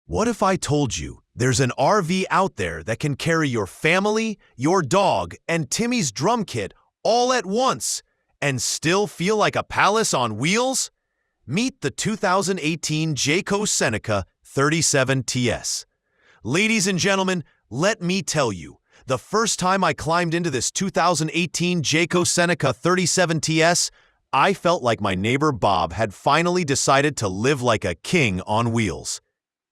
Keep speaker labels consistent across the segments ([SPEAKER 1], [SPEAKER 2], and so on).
[SPEAKER 1] What if I told you there's an RV out there that can carry your family, your dog, and Timmy's drum kit all at once and still feel like a palace on wheels? Meet the 2018 Jayco Seneca 37TS. Ladies and gentlemen, let me tell you, the first time I climbed into this 2018 Jayco Seneca 37TS, I felt like my neighbor Bob had finally decided to live like a king on wheels.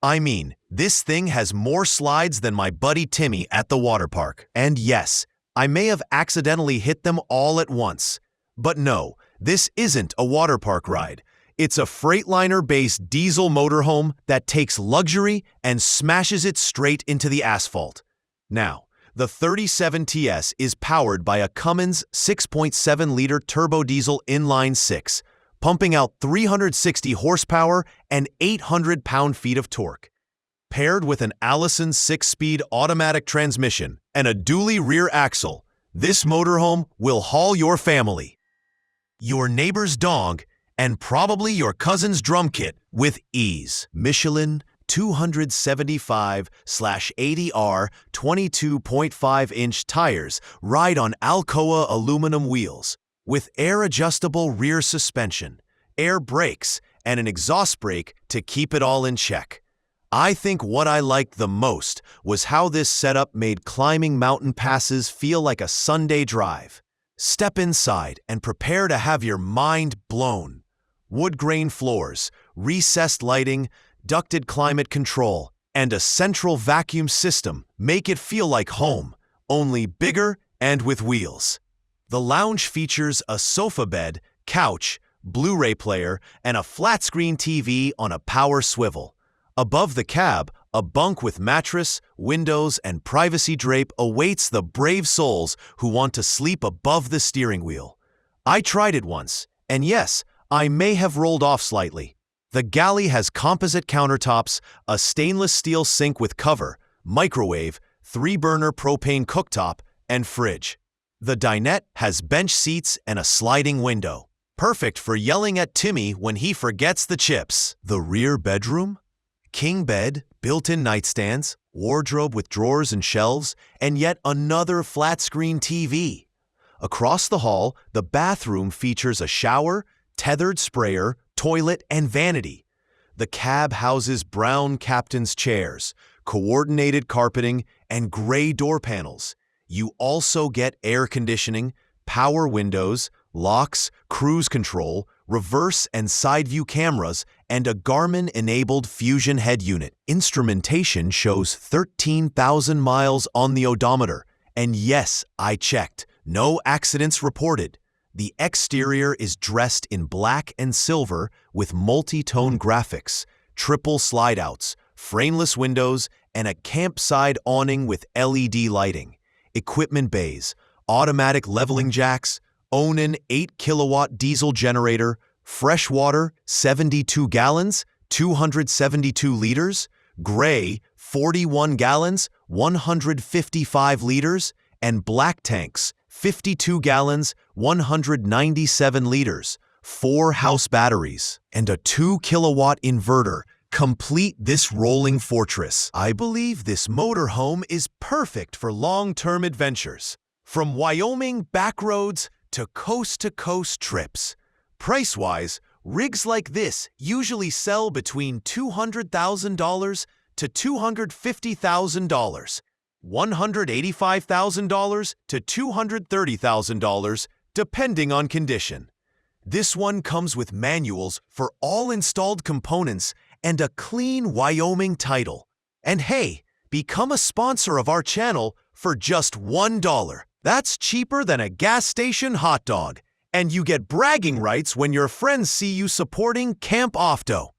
[SPEAKER 1] I mean, this thing has more slides than my buddy Timmy at the water park. And yes, I may have accidentally hit them all at once. But no, this isn't a water park ride. It's a Freightliner-based diesel motorhome that takes luxury and smashes it straight into the asphalt. Now, the 37TS is powered by a Cummins 6.7-liter turbodiesel inline-6, pumping out 360 horsepower and 800 pound-feet of torque. Paired with an Allison 6-speed automatic transmission and a dually rear axle, this motorhome will haul your family, your neighbor's dog, and probably your cousin's drum kit with ease. Michelin 275/80R 22.5-inch tires ride on Alcoa aluminum wheels, with air-adjustable rear suspension, air brakes, and an exhaust brake to keep it all in check. I think what I liked the most was how this setup made climbing mountain passes feel like a Sunday drive. Step inside and prepare to have your mind blown. Woodgrain floors, recessed lighting, ducted climate control, and a central vacuum system make it feel like home, only bigger and with wheels. The lounge features a sofa bed, couch, Blu-ray player, and a flat-screen TV on a power swivel. Above the cab, a bunk with mattress, windows, and privacy drape awaits the brave souls who want to sleep above the steering wheel. I tried it once, and yes, I may have rolled off slightly. The galley has composite countertops, a stainless steel sink with cover, microwave, 3-burner propane cooktop, and fridge. The dinette has bench seats and a sliding window, perfect for yelling at Timmy when he forgets the chips. The rear bedroom? King bed, built-in nightstands, wardrobe with drawers and shelves, and yet another flat-screen TV. Across the hall, the bathroom features a shower, tethered sprayer, toilet, and vanity. The cab houses brown captain's chairs, coordinated carpeting, and gray door panels. You also get air conditioning, power windows, locks, cruise control, reverse and side view cameras, and a Garmin-enabled Fusion head unit. Instrumentation shows 13,000 miles on the odometer. And yes, I checked. No accidents reported. The exterior is dressed in black and silver with multi-tone graphics, triple slide-outs, frameless windows, and a campside awning with LED lighting. Equipment bays, automatic leveling jacks, Onan 8-kilowatt diesel generator, fresh water 72 gallons, 272 liters, gray 41 gallons, 155 liters, and black tanks 52 gallons, 197 liters, 4 house batteries, and a 2-kilowatt inverter complete this rolling fortress. I believe this motorhome is perfect for long-term adventures, from Wyoming backroads to coast-to-coast trips. Price-wise, rigs like this usually sell between $200,000 to $250,000, $185,000 to $230,000, depending on condition. This one comes with manuals for all installed components and a clean Wyoming title. And hey, become a sponsor of our channel for just $1. That's cheaper than a gas station hot dog. And you get bragging rights when your friends see you supporting Camp Ofto.